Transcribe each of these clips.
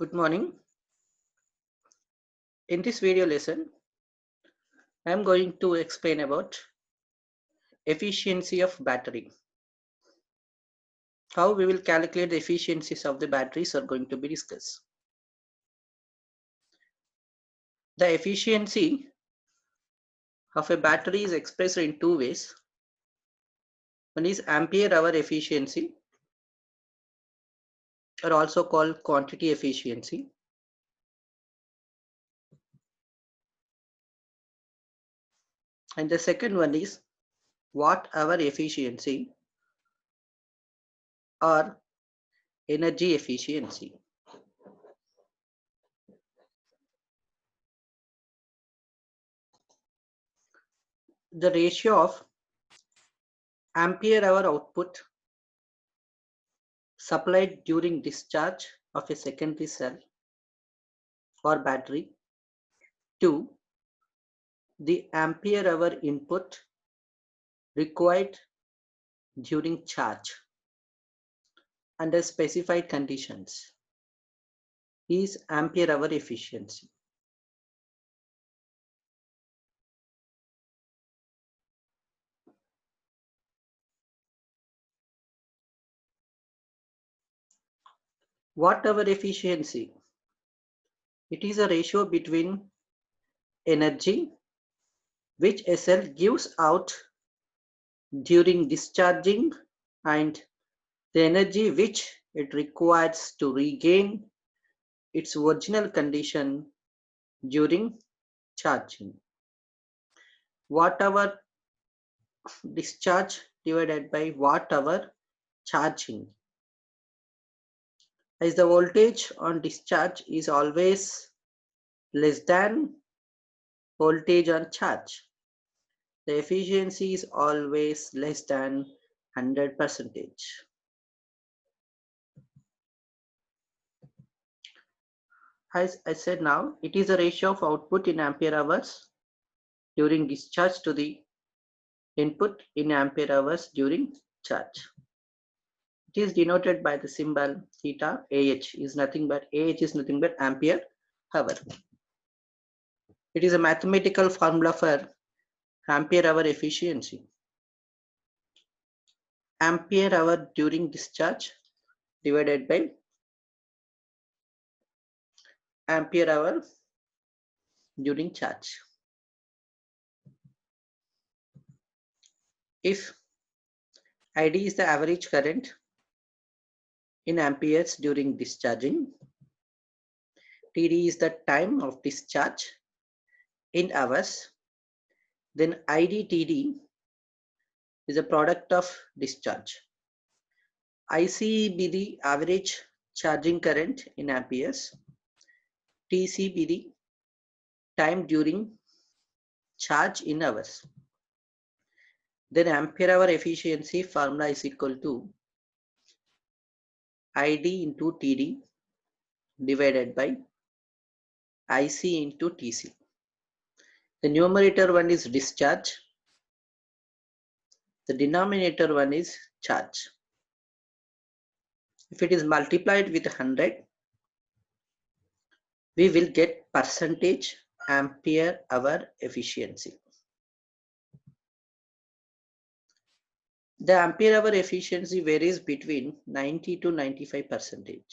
Good morning. In this video lesson, I am going to explain about efficiency of battery. How we will calculate the efficiencies of the batteries are going to be discussed. The efficiency of a battery is expressed in two ways. One is ampere hour efficiency, or also called quantity efficiency. And the second one is watt hour efficiency or energy efficiency. The ratio of ampere hour output supplied during discharge of a secondary cell or battery to the ampere hour input required during charge under specified conditions is ampere hour efficiency. Watt hour efficiency, it is a ratio between energy which a cell gives out during discharging and the energy which it requires to regain its original condition during charging. Watt hour discharge divided by watt hour charging. As the voltage on discharge is always less than voltage on charge, the efficiency is always less than 100%. As I said now, it is a ratio of output in ampere hours during discharge to the input in ampere hours during charge. It is denoted by the symbol theta. Ah is nothing but ampere hour. It is a mathematical formula for ampere hour efficiency. Ampere hour during discharge divided by ampere hour during charge. If ID is the average current in amperes during discharging, TD is the time of discharge in hours, then IDTD is a product of discharge. IC be the average charging current in amperes, TC be the time during charge in hours. Then ampere hour efficiency formula is equal to ID into TD divided by IC into TC. The numerator one is discharge, the denominator one is charge. If it is multiplied with 100, we will get percentage ampere hour efficiency. The ampere hour efficiency varies between 90 to 95%.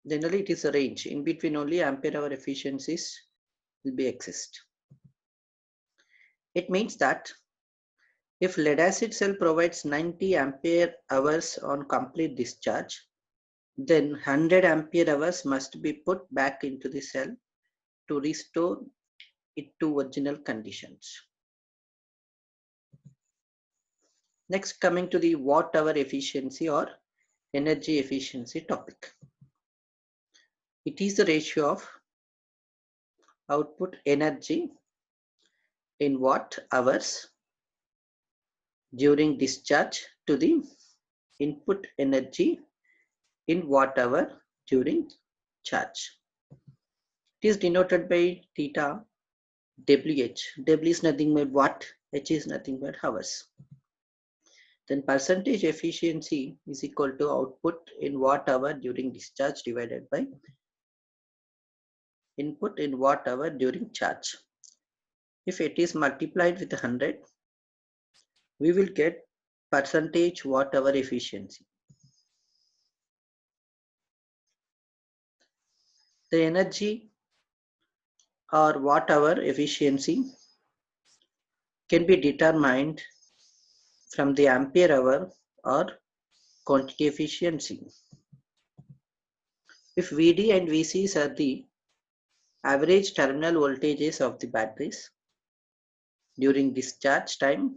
Generally, it is a range. In between only ampere hour efficiencies will be exist. It means that if lead acid cell provides 90 ampere hours on complete discharge, then 100 ampere hours must be put back into the cell to restore it to original conditions. Next, coming to the watt hour efficiency or energy efficiency topic. It is the ratio of output energy in watt hours during discharge to the input energy in watt hour during charge. It is denoted by theta WH. W is nothing but watt, H is nothing but hours. then percentage efficiency is equal to output in watt hour during discharge divided by input in watt hour during charge. If it is multiplied with 100, we will get percentage watt hour efficiency. The energy or watt hour efficiency can be determined from the ampere hour or quantity efficiency. If Vd and Vcs are the average terminal voltages of the batteries during discharge time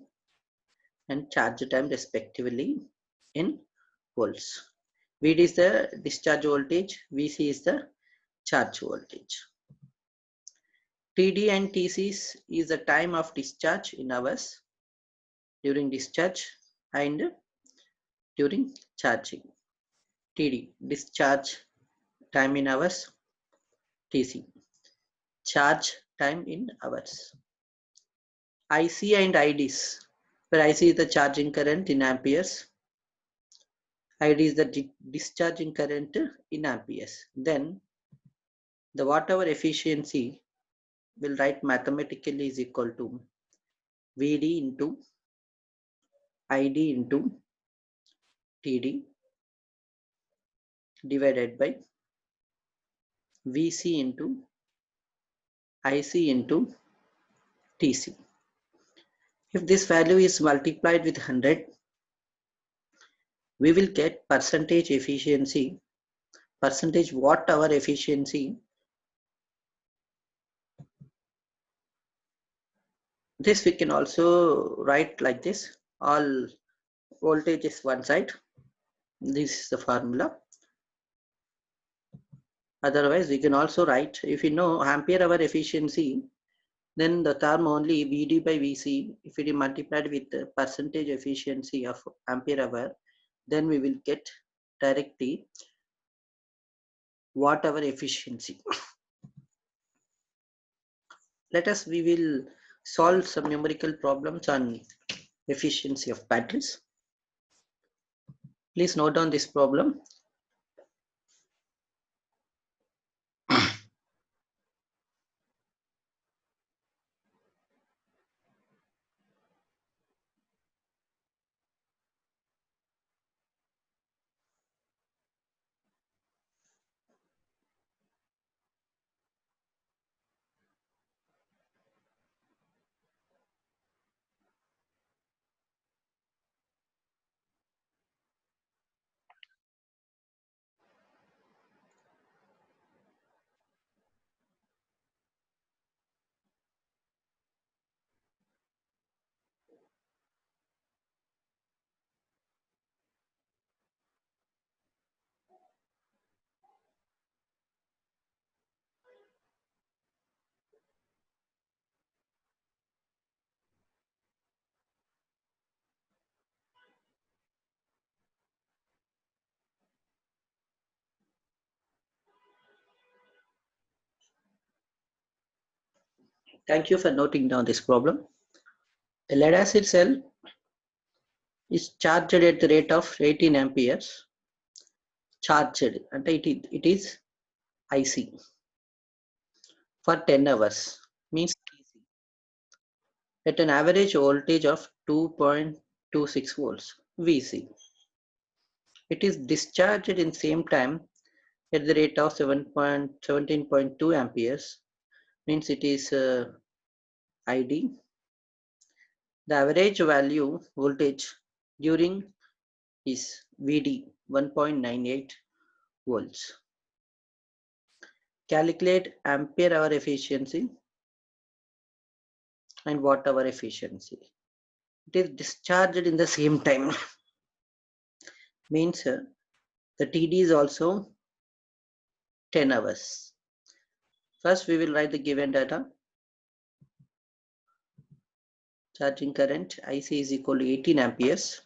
and charge time respectively in volts. Vd is the discharge voltage, Vc is the charge voltage. Td and Tcs is the time of discharge in hours during discharge and during charging. Td discharge time in hours, Tc charge time in hours. IC and IDs, where IC is the charging current in amperes, ID is the discharging current in amperes. Then the watt hour efficiency will write mathematically is equal to Vd into ID into Td divided by Vc into Ic into Tc. If this value is multiplied with 100, we will get percentage efficiency, percentage watt hour efficiency. This we can also write like this. All voltage is one side. This is the formula. Otherwise, we can also write, if you know ampere hour efficiency, then the term only Vd by Vc, if it is multiplied with the percentage efficiency of ampere hour, then we will get directly watt hour efficiency. We will solve some numerical problems on efficiency of batteries. Please note down this problem. Thank you for noting down this problem. A lead acid cell is charged at the rate of 18 amperes. Charged, and it is IC for 10 hours, means at an average voltage of 2.26 volts, VC. It is discharged in same time at the rate of 17.2 amperes, means it is ID. The average value voltage during is VD 1.98 volts. Calculate ampere hour efficiency and watt hour efficiency. It is discharged in the same time, means the TD is also 10 hours. First, we will write the given data. Charging current IC is equal to 18 amperes.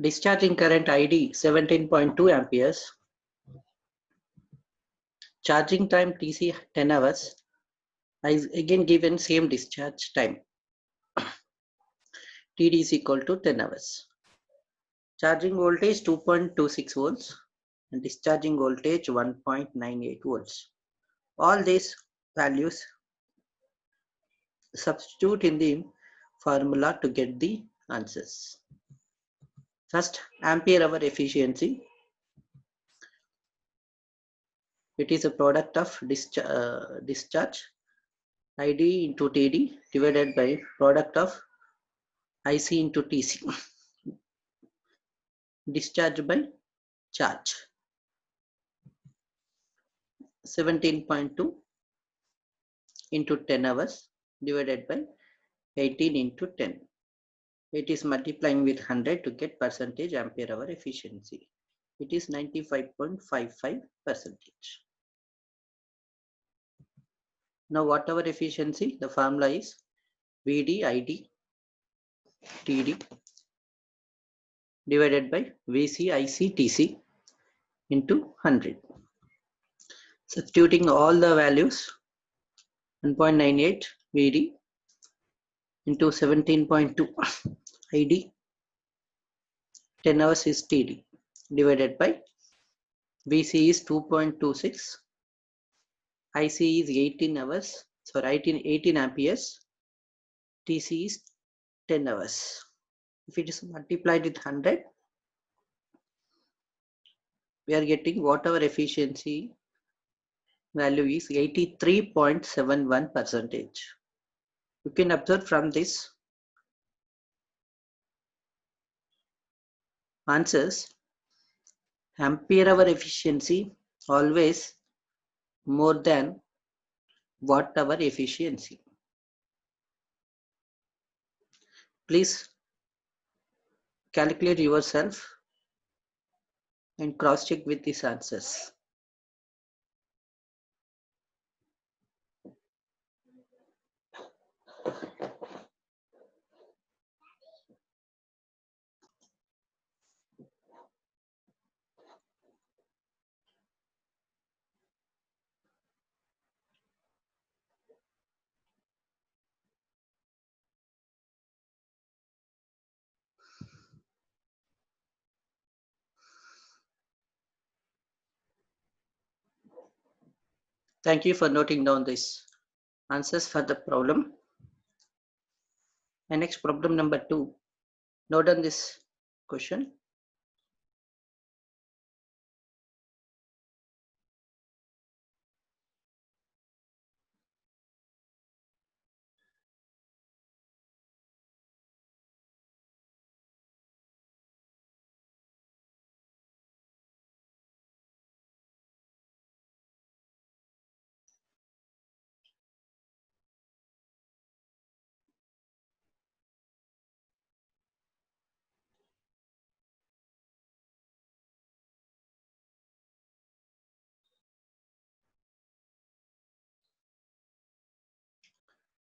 Discharging current ID 17.2 amperes. Charging time TC 10 hours. I again given same discharge time. TD is equal to 10 hours. Charging voltage 2.26 volts and discharging voltage 1.98 volts. All these values substitute in the formula to get the answers. First, ampere hour efficiency. It is a product of discharge ID into TD divided by product of IC into TC. Discharge by charge. 17.2 into 10 hours divided by 18 into 10. It is multiplying with 100 to get percentage ampere hour efficiency. It is 95.55%. Now whatever efficiency, the formula is VD ID TD divided by VC IC TC into 100. Substituting all the values, 1.98 VD into 17.2 ID, 10 hours is TD divided by VC is 2.26, IC is 18 hours, sorry 18 amperes, TC is 10 hours. If it is multiplied with 100, we are getting whatever efficiency value is 83.71%. You can observe from this answers, ampere hour efficiency always more than watt hour efficiency. Please calculate yourself and cross check with these answers. Thank you for noting down these answers for the problem. And next, problem number 2. Note down this question.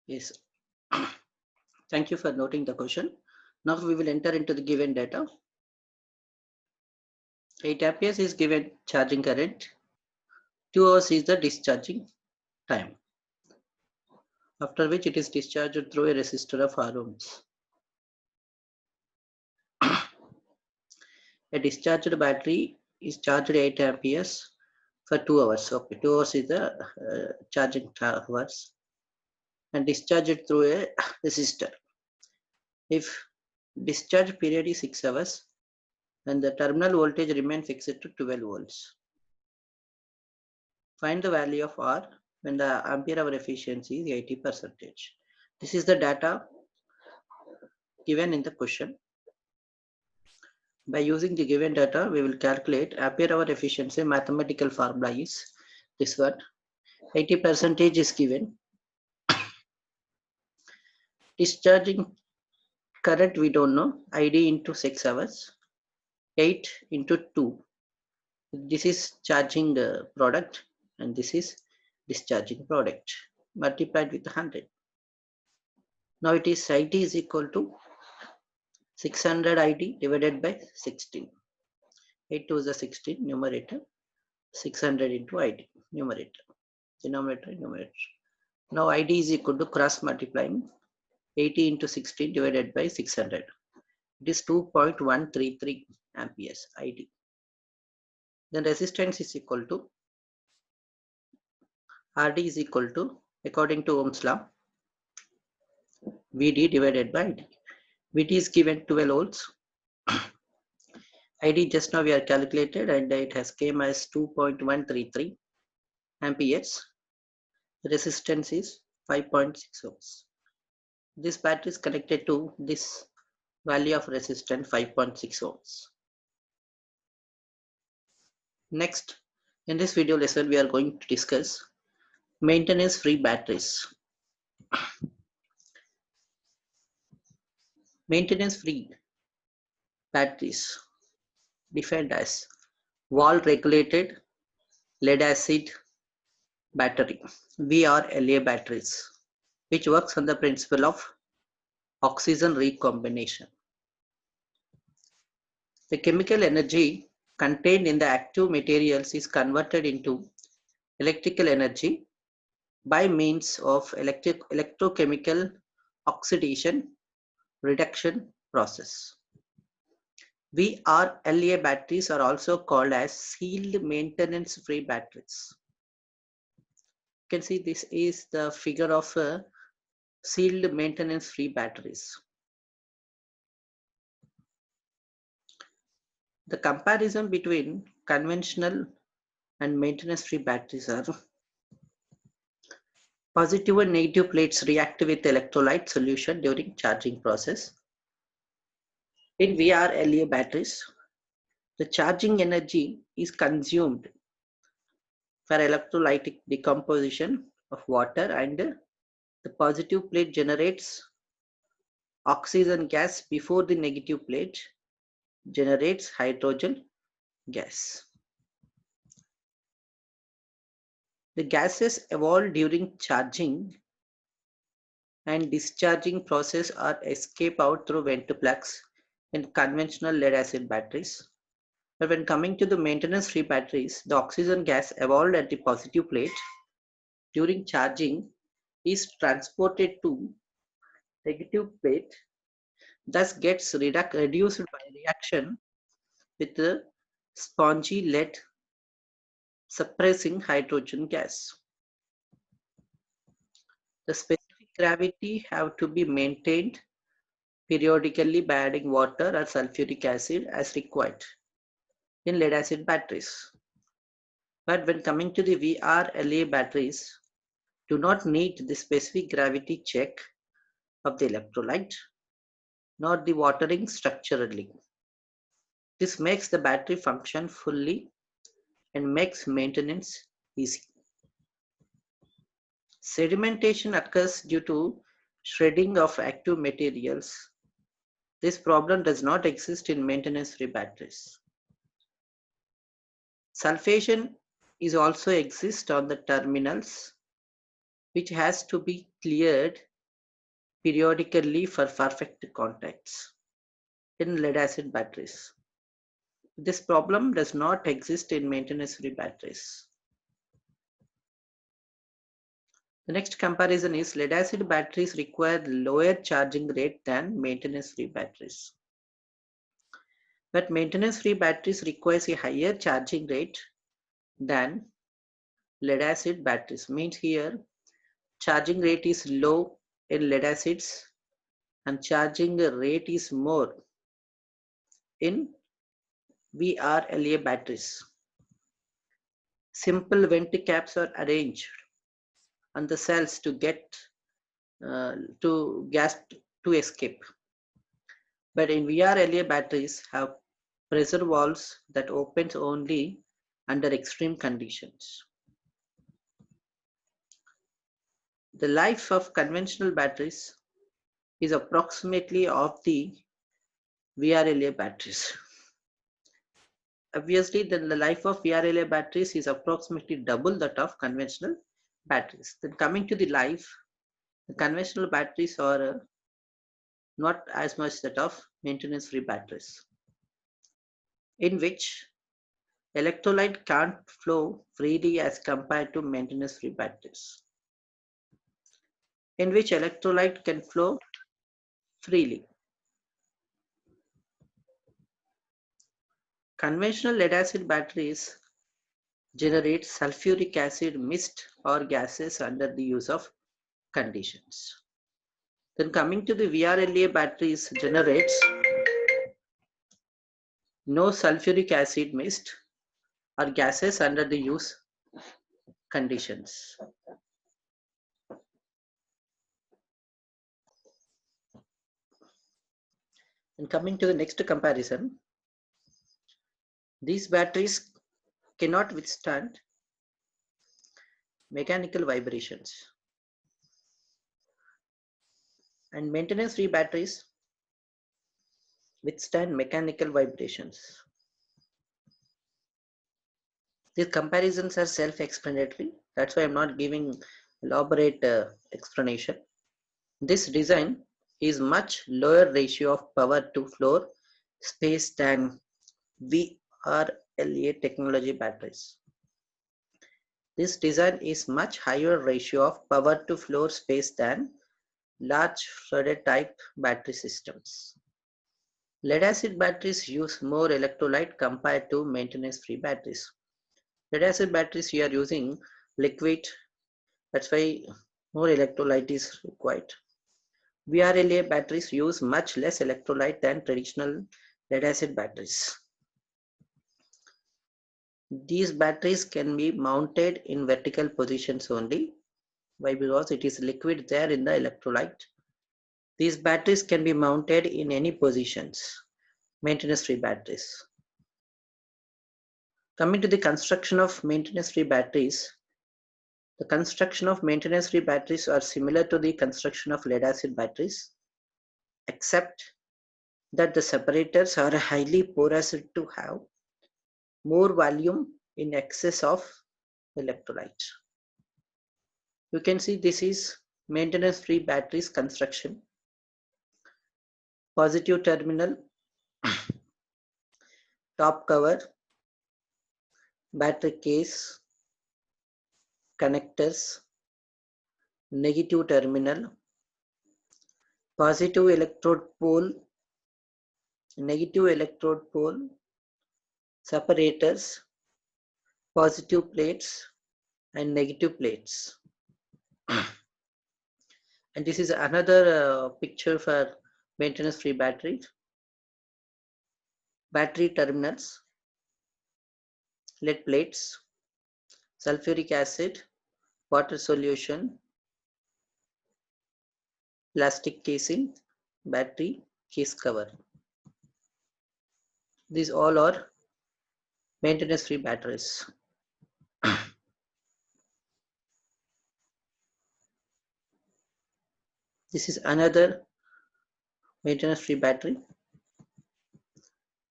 Yes. Thank you for noting the question. Now we will enter into the given data. 8 amperes is given charging current. 2 hours is the discharging time, after which it is discharged through a resistor of R ohms. A discharged battery is charged 8 amperes for 2 hours. Okay, 2 hours is the charging hours and discharged through a resistor. If discharge period is 6 hours, then the terminal voltage remains fixed to 12 volts. Find the value of R when the ampere hour efficiency is 80%. This is the data given in the question. By using the given data, we will calculate ampere hour efficiency. Mathematical formula is this one. 80% is given. Discharging current we don't know. ID into 6 hours. 8 into 2. This is charging the product and this is discharging product multiplied with 100. Now it is IT is equal to 600 ID divided by 16. 8 to the 16 numerator, 600 into ID numerator, denominator, numerator. Now ID is equal to cross multiplying 80 into 16 divided by 600. It is 2.133 amperes ID. Then resistance is equal to RD is equal to, according to Ohm's law, VD divided by ID. VD is given 12 volts. ID just now we are calculated and it has came as 2.133 amperes. The resistance is 5.6 ohms. This battery is connected to this value of resistance 5.6 ohms. Next, in this video lesson, we are going to discuss maintenance free batteries. Maintenance free batteries defined as wall regulated lead acid battery, VRLA batteries, which works on the principle of oxygen recombination. The chemical energy contained in the active materials is converted into electrical energy by means of electrochemical oxidation reduction process. VRLA batteries are also called as sealed maintenance free batteries. You can see this is the figure of sealed maintenance free batteries. The comparison between conventional and maintenance free batteries are positive and negative plates react with electrolyte solution during charging process. In VRLA batteries, the charging energy is consumed for electrolytic decomposition of water and the positive plate generates oxygen gas before the negative plate generates hydrogen gas. The gases evolved during charging and discharging process are escape out through vent plugs in conventional lead acid batteries. But when coming to the maintenance free batteries, the oxygen gas evolved at the positive plate during charging is transported to negative plate, thus gets reduced by reaction with the spongy lead suppressing hydrogen gas. The specific gravity have to be maintained periodically by adding water or sulfuric acid as required in lead acid batteries. But when coming to the VRLA batteries, do not need the specific gravity check of the electrolyte nor the watering structurally. This makes the battery function fully and makes maintenance easy. Sedimentation occurs due to shredding of active materials. This problem does not exist in maintenance-free batteries. Sulfation is also exist on the terminals, which has to be cleared periodically for perfect contacts in lead acid batteries. This problem does not exist in maintenance-free batteries. The next comparison is lead acid batteries require lower charging rate than maintenance-free batteries. But maintenance-free batteries requires a higher charging rate than lead acid batteries. Means here charging rate is low in lead acids and charging rate is more in VRLA batteries. Simple vent caps are arranged on the cells to get to gas to escape. But in VRLA batteries have pressure valves that opens only under extreme conditions. The life of conventional batteries is approximately of the VRLA batteries. Obviously, then the life of VRLA batteries is approximately double that of conventional batteries. Then coming to the life, the conventional batteries are not as much that of maintenance-free batteries, in which electrolyte can't flow freely as compared to maintenance-free batteries, in which electrolyte can flow freely. Conventional lead-acid batteries generate sulfuric acid mist or gases under the use of conditions. Then coming to the VRLA batteries generates no sulfuric acid mist or gases under the use conditions. And coming to the next comparison, these batteries cannot withstand mechanical vibrations, and maintenance-free batteries withstand mechanical vibrations. These comparisons are self-explanatory. That's why I'm not giving elaborate explanation. This design is much lower ratio of power to floor space than VRLA technology batteries. This design is much higher ratio of power to floor space than large flooded type battery systems. Lead acid batteries use more electrolyte compared to maintenance-free batteries. Lead acid batteries we are using liquid, that's why more electrolyte is required. VRLA batteries use much less electrolyte than traditional lead acid batteries. These batteries can be mounted in vertical positions only. Why? Because it is liquid there in the electrolyte. These batteries can be mounted in any positions, maintenance-free batteries. Coming to the construction of maintenance-free batteries, the construction of maintenance-free batteries are similar to the construction of lead-acid batteries, except that the separators are highly porous to have more volume in excess of electrolyte. You can see this is maintenance-free batteries construction. Positive terminal, top cover, battery case, connectors, negative terminal, positive electrode pole, negative electrode pole, separators, positive plates and negative plates. And this is another picture for maintenance free battery. Battery terminals, lead plates, sulfuric acid, water solution, plastic casing, battery case cover. These all are maintenance free batteries. This is another maintenance free battery.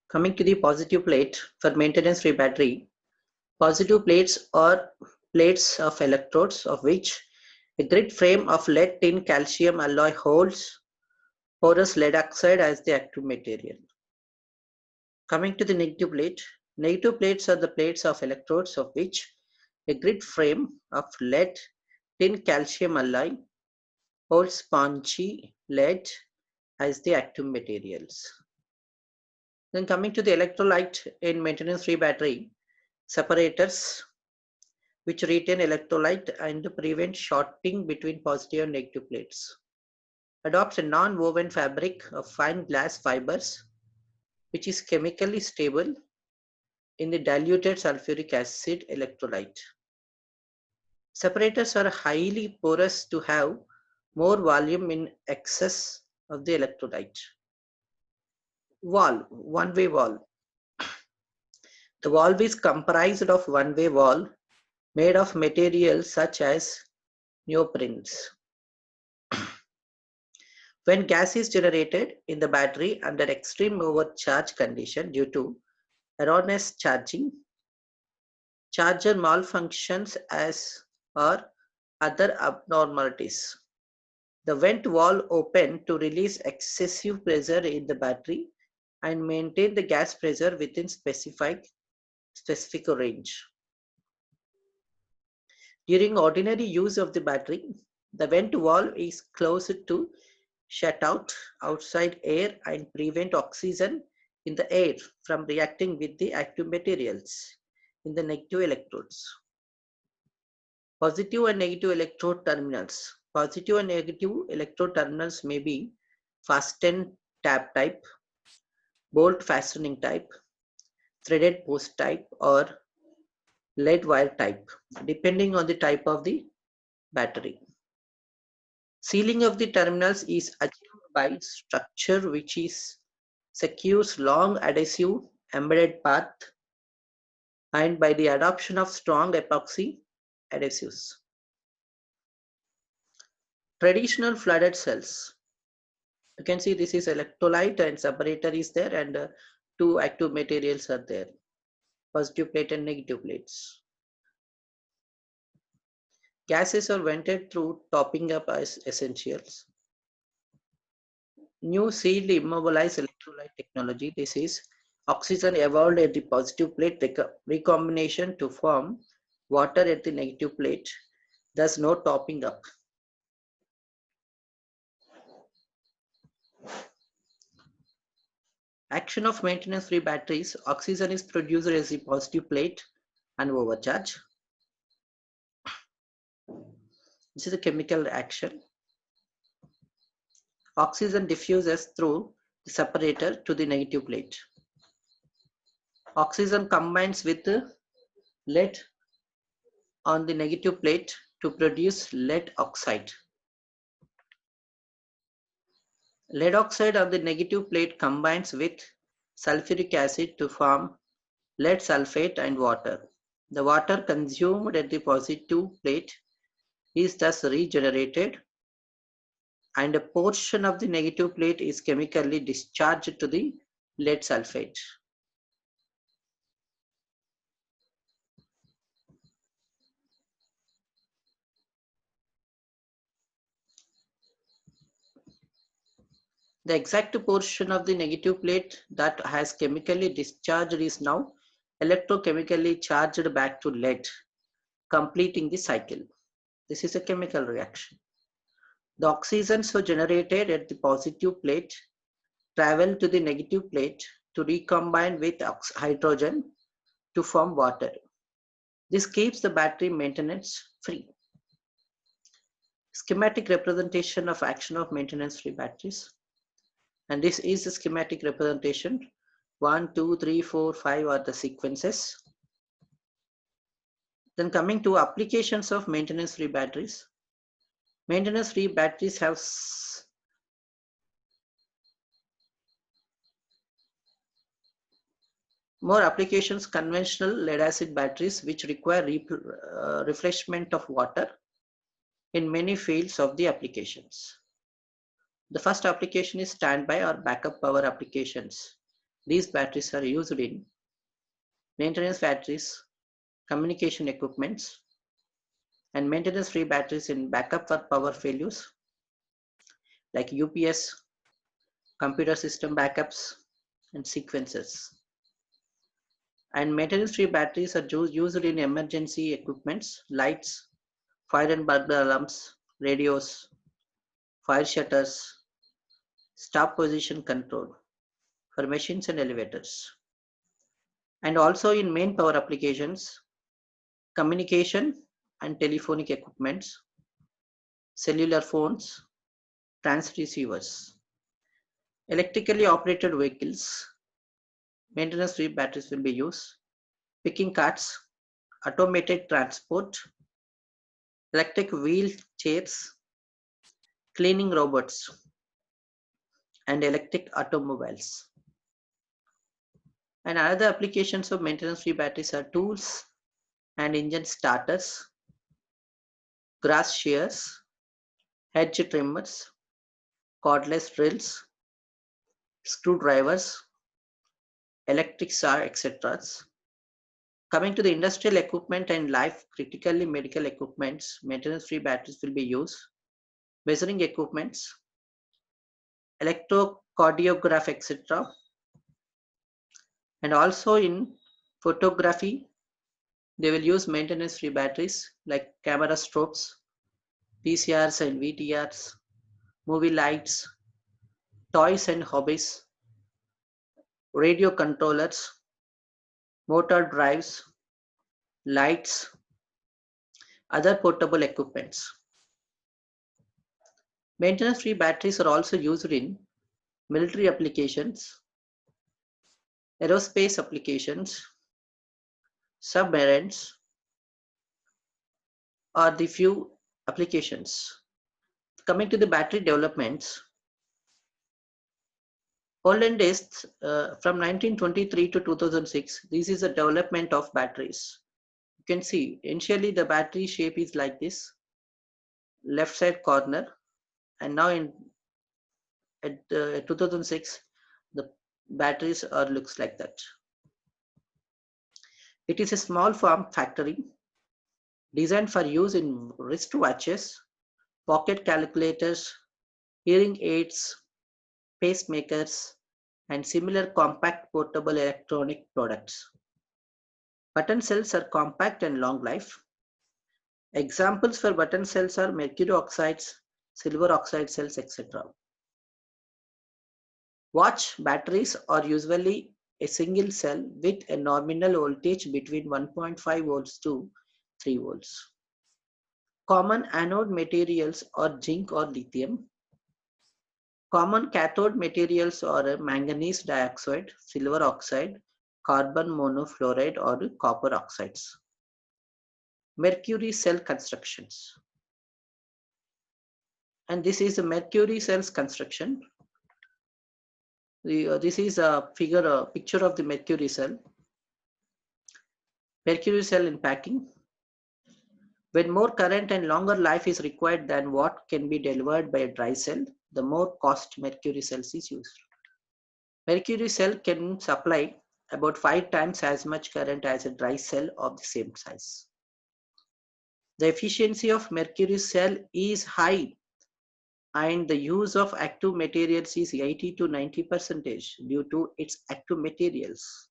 Coming to the positive plate for maintenance free battery, positive plates are plates of electrodes of which a grid frame of lead tin calcium alloy holds porous lead oxide as the active material. Coming to the negative plates are the plates of electrodes of which a grid frame of lead tin calcium alloy holds spongy lead as the active materials. Then coming to the electrolyte in maintenance free battery, separators which retain electrolyte and prevent shorting between positive and negative plates. Adopts a non-woven fabric of fine glass fibers which is chemically stable in the diluted sulfuric acid electrolyte. Separators are highly porous to have more volume in excess of the electrolyte. Valve, one-way valve. The valve is comprised of one-way valve made of materials such as neoprenes. When gas is generated in the battery under extreme overcharge condition due to erroneous charging, charger malfunctions as or other abnormalities, The vent valve open to release excessive pressure in the battery and maintain the gas pressure within specific range. During ordinary use of the battery, the vent valve is closed to shut out outside air and prevent oxygen in the air from reacting with the active materials in the negative electrodes. Positive and negative electrode terminals. Positive and negative electrode terminals may be fastened tab type, bolt fastening type, threaded post type, or lead wire type, depending on the type of the battery. Sealing of the terminals is achieved by structure which is secures long adhesive embedded path and by the adoption of strong epoxy adhesives. Traditional flooded cells. You can see this is electrolyte and separator is there, and two active materials are there, positive plate and negative plates. Gases are vented through topping up as essentials. New sealed immobilized electrolyte technology. This is oxygen evolved at the positive plate recombination to form water at the negative plate. Thus no topping up. Action of maintenance-free batteries. Oxygen is produced as the positive plate and overcharge. This is a chemical action. Oxygen diffuses through the separator to the negative plate. Oxygen combines with lead on the negative plate to produce lead oxide. Lead oxide on the negative plate combines with sulfuric acid to form lead sulfate and water. The water consumed at the positive plate is thus regenerated, and a portion of the negative plate is chemically discharged to the lead sulfate. The exact portion of the negative plate that has chemically discharged is now electrochemically charged back to lead, completing the cycle. This is a chemical reaction. The oxygen so generated at the positive plate travel to the negative plate to recombine with hydrogen to form water. This keeps the battery maintenance free. Schematic representation of action of maintenance free batteries. And this is the schematic representation. 1, 2, 3, 4, 5 are the sequences. Then coming to applications of maintenance free batteries. Maintenance free batteries have more applications. Conventional lead acid batteries which require refreshment of water in many fields of the applications. The first application is standby or backup power applications. These batteries are used in maintenance batteries, communication equipments, and maintenance-free batteries in backup for power failures like UPS, computer system backups, and sequencers. And maintenance-free batteries are used in emergency equipments, lights, fire and burglar alarms, radios, fire shutters, stop position control for machines and elevators. And also in main power applications, communication and telephonic equipments, cellular phones, transceivers. Electrically operated vehicles, maintenance-free batteries will be used. Picking carts, automated transport, electric wheelchairs, cleaning robots, and electric automobiles. And other applications of maintenance-free batteries are tools and engine starters, grass shears, hedge trimmers, cordless drills, screwdrivers, electric saw, etc. Coming to the industrial equipment and life critically medical equipments, maintenance-free batteries will be used. measuring equipments, electrocardiograph, etc. And also in photography, they will use maintenance-free batteries like camera strobes, PCRs and VTRs, movie lights, toys and hobbies, radio controllers, motor drives, lights, other portable equipments. Maintenance-free batteries are also used in military applications, aerospace applications, submarines, are the few applications. Coming to the battery developments, olden days from 1923 to 2006, this is a development of batteries. You can see initially the battery shape is like this, left side corner, and now in at 2006 the batteries are looks like that. It is a small form factory designed for use in wristwatches, pocket calculators, hearing aids, pacemakers, and similar compact portable electronic products. Button cells are compact and long life. Examples for button cells are mercury oxides, silver oxide cells, etc. Watch batteries are usually a single cell with a nominal voltage between 1.5 volts to 3 volts. Common anode materials are zinc or lithium. Common cathode materials are manganese dioxide, silver oxide, carbon monofluoride, or copper oxides. Mercury cell constructions. And this is a mercury cells construction. This is a picture of the mercury cell. Mercury cell in packing. When more current and longer life is required than what can be delivered by a dry cell, the more cost mercury cells is used. Mercury cell can supply about 5 times as much current as a dry cell of the same size. The efficiency of mercury cell is high and the use of active materials is 80 to 90% due to its active materials.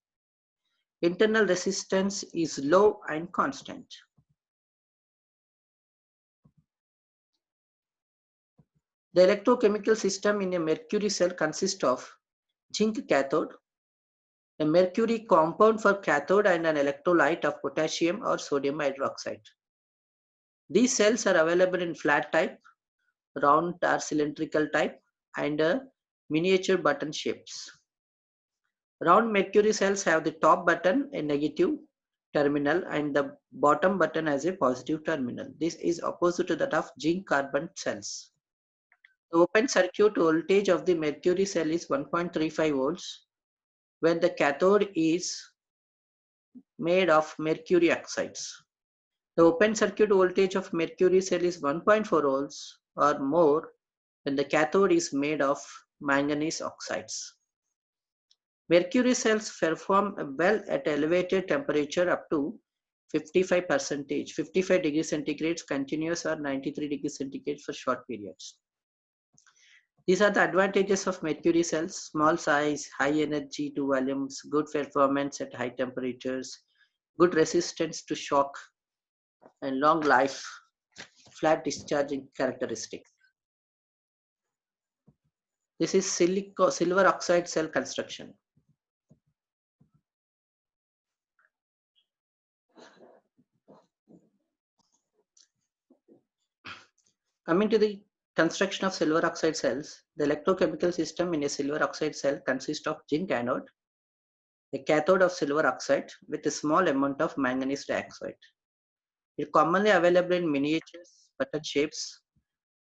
Internal resistance is low and constant. The electrochemical system in a mercury cell consists of zinc cathode, a mercury compound for cathode, and an electrolyte of potassium or sodium hydroxide. These cells are available in flat type, round or cylindrical type, and miniature button shapes. Round mercury cells have the top button a negative terminal and the bottom button as a positive terminal. This is opposite to that of zinc carbon cells. The open circuit voltage of the mercury cell is 1.35 volts when the cathode is made of mercury oxides. The open circuit voltage of mercury cell is 1.4 volts or more when the cathode is made of manganese oxides. Mercury cells perform well at elevated temperature up to 55 degrees centigrade continuous or 93 degrees centigrade for short periods. These are the advantages of mercury cells: small size, high energy to volumes, good performance at high temperatures, good resistance to shock, and long life, flat discharging characteristics. This is silver oxide cell construction. Coming to the construction of silver oxide cells, the electrochemical system in a silver oxide cell consists of zinc anode, a cathode of silver oxide with a small amount of manganese dioxide. It is commonly available in miniature button shapes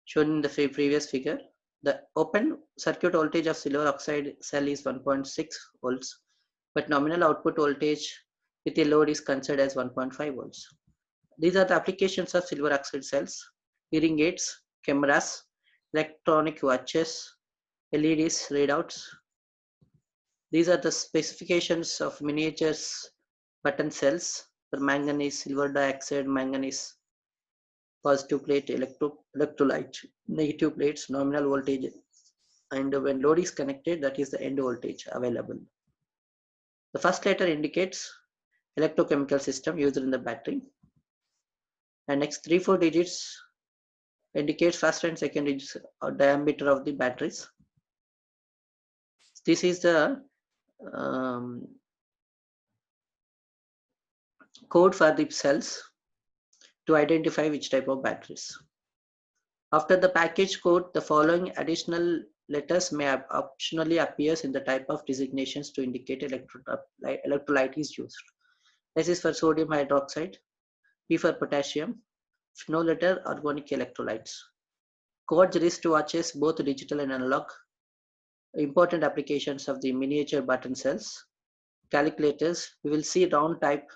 shown in the previous figure. The open circuit voltage of silver oxide cell is 1.6 volts, but nominal output voltage with a load is considered as 1.5 volts. These are the applications of silver oxide cells: hearing aids, cameras, electronic watches, LEDs, readouts. These are the specifications of miniatures button cells for manganese, silver dioxide, manganese. positive plate electrolyte, negative plates nominal voltage, and when load is connected, that is the end voltage available. The first letter indicates electrochemical system used in the battery, and next 3-4 digits indicates first and second digits or diameter of the batteries. This is the code for the cells to identify which type of batteries. After the package code, the following additional letters may optionally appear in the type of designations to indicate electrolyte is used. S is for sodium hydroxide, P for potassium, no letter organic electrolytes. Codes wristwatches, both digital and analog. Important applications of the miniature button cells. Calculators, we will see round type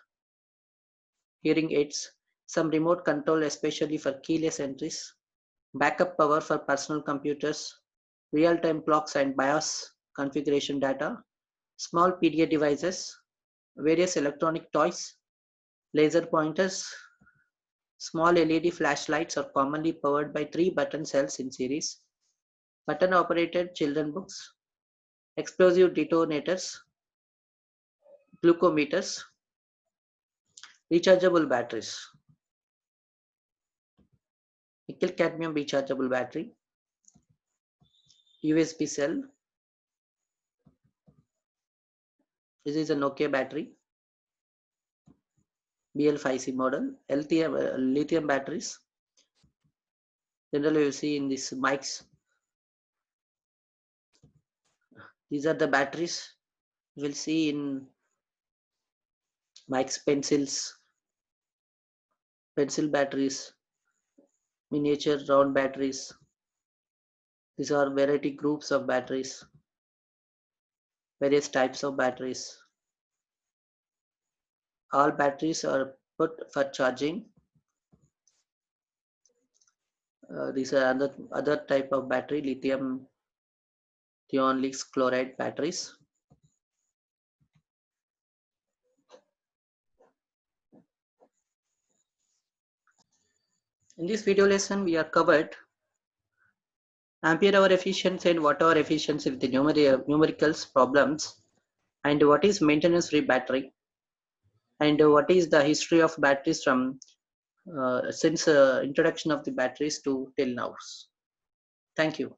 hearing aids, some remote control especially for keyless entries, backup power for personal computers, real-time clocks and BIOS configuration data, small PDA devices, various electronic toys, laser pointers, small LED flashlights are commonly powered by 3 button cells in series, button-operated children books, explosive detonators, glucometers, rechargeable batteries, nickel cadmium rechargeable battery, USB cell. This is a Nokia battery, BL5C model, lithium batteries. Generally you see in these mics. These are the batteries you will see in mics, pencil batteries, miniature round batteries. These are variety groups of batteries, various types of batteries. All batteries are put for charging. These are other type of battery, lithium thionyl chloride batteries. In this video lesson, we are covered ampere hour efficiency and watt hour efficiency with the numericals problems, and what is maintenance free battery, and what is the history of batteries from since introduction of the batteries to till now. Thank you.